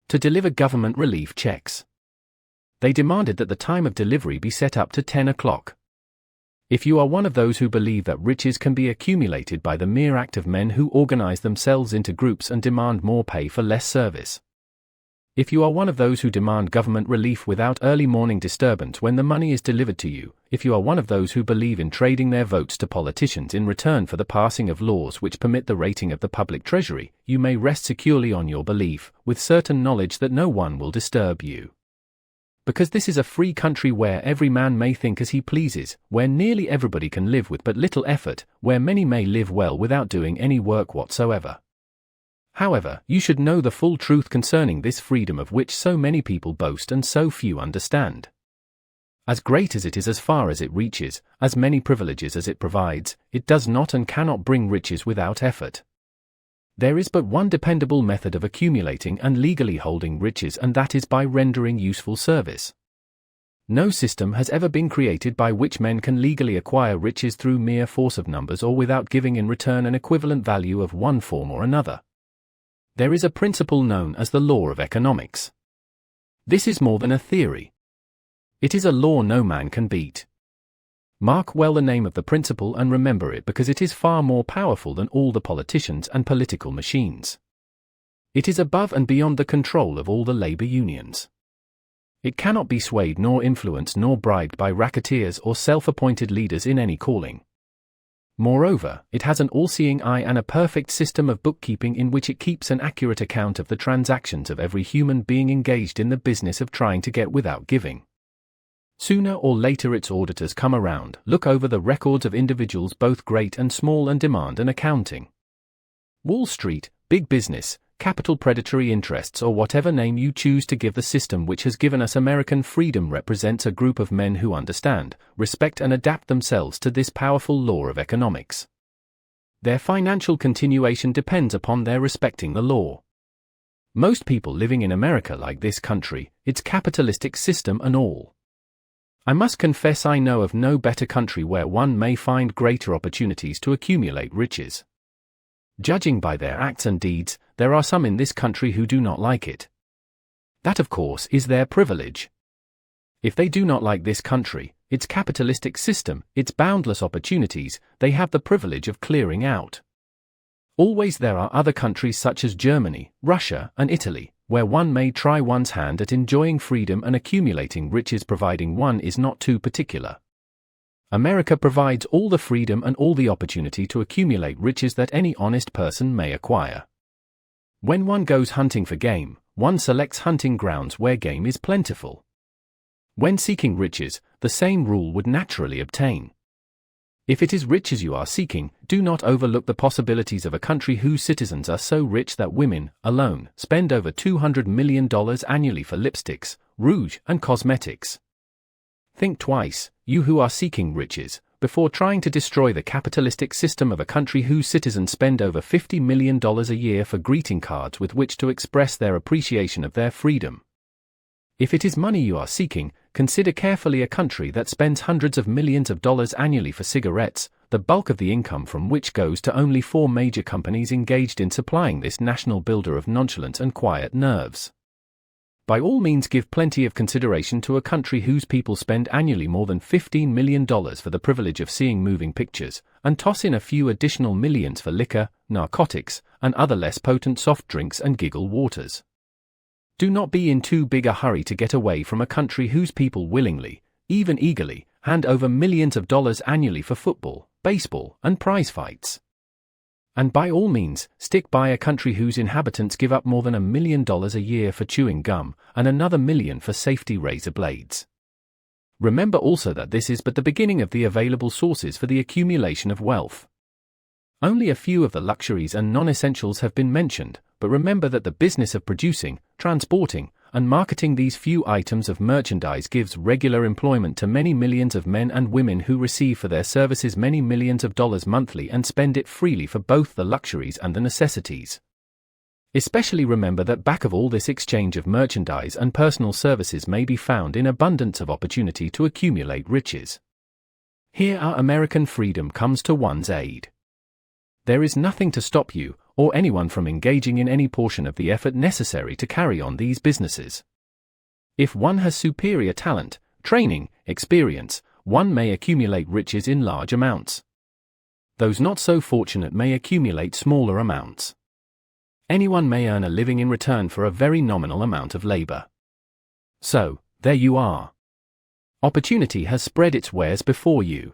to deliver government relief checks. They demanded that the time of delivery be set up to 10 o'clock. If you are one of those who believe that riches can be accumulated by the mere act of men who organize themselves into groups and demand more pay for less service. If you are one of those who demand government relief without early morning disturbance when the money is delivered to you, if you are one of those who believe in trading their votes to politicians in return for the passing of laws which permit the rating of the public treasury, you may rest securely on your belief, with certain knowledge that no one will disturb you. Because this is a free country where every man may think as he pleases, where nearly everybody can live with but little effort, where many may live well without doing any work whatsoever. However, you should know the full truth concerning this freedom of which so many people boast and so few understand. As great as it is as far as it reaches, as many privileges as it provides, it does not and cannot bring riches without effort. There is but one dependable method of accumulating and legally holding riches, and that is by rendering useful service. No system has ever been created by which men can legally acquire riches through mere force of numbers or without giving in return an equivalent value of one form or another. There is a principle known as the law of economics. This is more than a theory. It is a law no man can beat. Mark well the name of the principle and remember it, because it is far more powerful than all the politicians and political machines. It is above and beyond the control of all the labor unions. It cannot be swayed nor influenced nor bribed by racketeers or self-appointed leaders in any calling. Moreover, it has an all-seeing eye and a perfect system of bookkeeping in which it keeps an accurate account of the transactions of every human being engaged in the business of trying to get without giving. Sooner or later its auditors come around, look over the records of individuals both great and small, and demand an accounting. Wall Street, big business, capital, predatory interests, or whatever name you choose to give the system which has given us American freedom, represents a group of men who understand, respect and adapt themselves to this powerful law of economics. Their financial continuation depends upon their respecting the law. Most people living in America like this country, its capitalistic system and all. I must confess I know of no better country where one may find greater opportunities to accumulate riches. Judging by their acts and deeds, there are some in this country who do not like it. That, of course, is their privilege. If they do not like this country, its capitalistic system, its boundless opportunities, they have the privilege of clearing out. Always there are other countries such as Germany, Russia, and Italy, where one may try one's hand at enjoying freedom and accumulating riches, providing one is not too particular. America provides all the freedom and all the opportunity to accumulate riches that any honest person may acquire. When one goes hunting for game, one selects hunting grounds where game is plentiful. When seeking riches, the same rule would naturally obtain. If it is riches you are seeking, do not overlook the possibilities of a country whose citizens are so rich that women, alone, spend over $200 million annually for lipsticks, rouge, and cosmetics. Think twice, you who are seeking riches, before trying to destroy the capitalistic system of a country whose citizens spend over $50 million a year for greeting cards with which to express their appreciation of their freedom. If it is money you are seeking, consider carefully a country that spends hundreds of millions of dollars annually for cigarettes, the bulk of the income from which goes to only 4 major companies engaged in supplying this national builder of nonchalant and quiet nerves. By all means give plenty of consideration to a country whose people spend annually more than $15 million for the privilege of seeing moving pictures, and toss in a few additional millions for liquor, narcotics, and other less potent soft drinks and giggle waters. Do not be in too big a hurry to get away from a country whose people willingly, even eagerly, hand over millions of dollars annually for football, baseball, and prize fights. And by all means, stick by a country whose inhabitants give up more than $1 million a year for chewing gum, and another $1 million for safety razor blades. Remember also that this is but the beginning of the available sources for the accumulation of wealth. Only a few of the luxuries and non-essentials have been mentioned, but remember that the business of producing, transporting, and marketing these few items of merchandise gives regular employment to many millions of men and women who receive for their services many millions of dollars monthly and spend it freely for both the luxuries and the necessities. Especially remember that back of all this exchange of merchandise and personal services may be found in abundance of opportunity to accumulate riches. Here our American freedom comes to one's aid. There is nothing to stop you, or anyone from engaging in any portion of the effort necessary to carry on these businesses. If one has superior talent, training, experience, one may accumulate riches in large amounts. Those not so fortunate may accumulate smaller amounts. Anyone may earn a living in return for a very nominal amount of labor. So, there you are. Opportunity has spread its wares before you.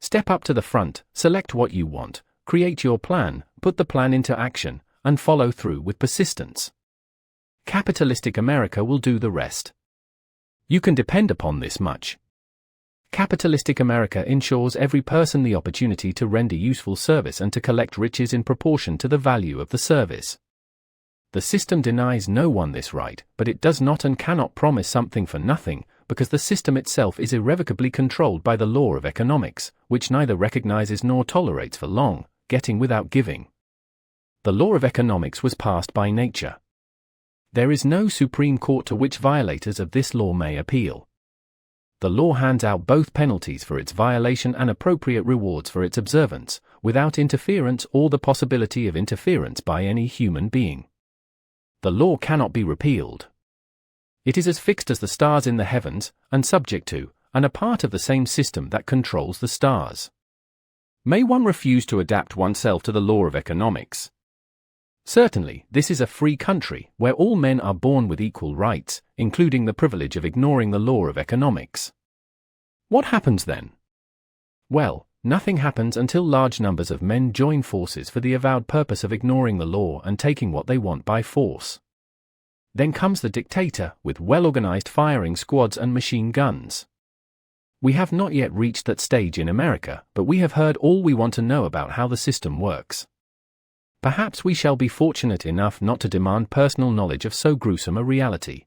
Step up to the front, select what you want, create your plan, put the plan into action, and follow through with persistence. Capitalistic America will do the rest. You can depend upon this much. Capitalistic America ensures every person the opportunity to render useful service and to collect riches in proportion to the value of the service. The system denies no one this right, but it does not and cannot promise something for nothing, because the system itself is irrevocably controlled by the law of economics, which neither recognizes nor tolerates for long, getting without giving. The law of economics was passed by nature. There is no Supreme Court to which violators of this law may appeal. The law hands out both penalties for its violation and appropriate rewards for its observance, without interference or the possibility of interference by any human being. The law cannot be repealed. It is as fixed as the stars in the heavens, and subject to, and a part of the same system that controls the stars. May one refuse to adapt oneself to the law of economics? Certainly, this is a free country, where all men are born with equal rights, including the privilege of ignoring the law of economics. What happens then? Well, nothing happens until large numbers of men join forces for the avowed purpose of ignoring the law and taking what they want by force. Then comes the dictator, with well-organized firing squads and machine guns. We have not yet reached that stage in America, but we have heard all we want to know about how the system works. Perhaps we shall be fortunate enough not to demand personal knowledge of so gruesome a reality.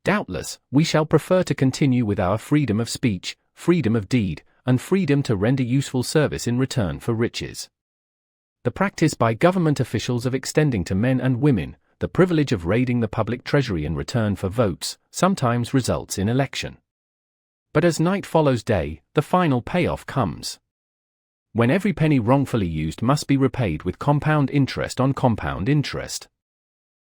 Doubtless, we shall prefer to continue with our freedom of speech, freedom of deed, and freedom to render useful service in return for riches. The practice by government officials of extending to men and women the privilege of raiding the public treasury in return for votes sometimes results in election. But as night follows day, the final payoff comes. When every penny wrongfully used must be repaid with compound interest on compound interest.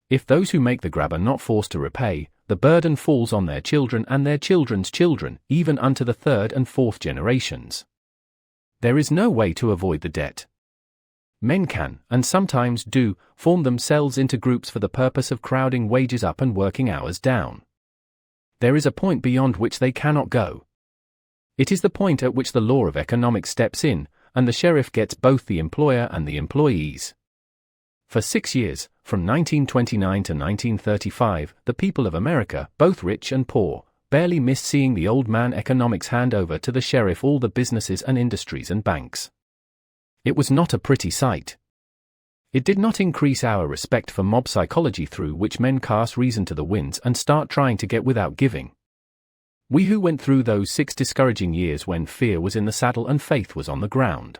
If those who make the grab are not forced to repay, the burden falls on their children and their children's children, even unto the third and fourth generations. There is no way to avoid the debt. Men can, and sometimes do, form themselves into groups for the purpose of crowding wages up and working hours down. There is a point beyond which they cannot go. It is the point at which the law of economics steps in, and the sheriff gets both the employer and the employees. For 6 years, from 1929 to 1935, the people of America, both rich and poor, barely missed seeing the old man economics hand over to the sheriff all the businesses and industries and banks. It was not a pretty sight. It did not increase our respect for mob psychology through which men cast reason to the winds and start trying to get without giving. We who went through those 6 discouraging years when fear was in the saddle and faith was on the ground.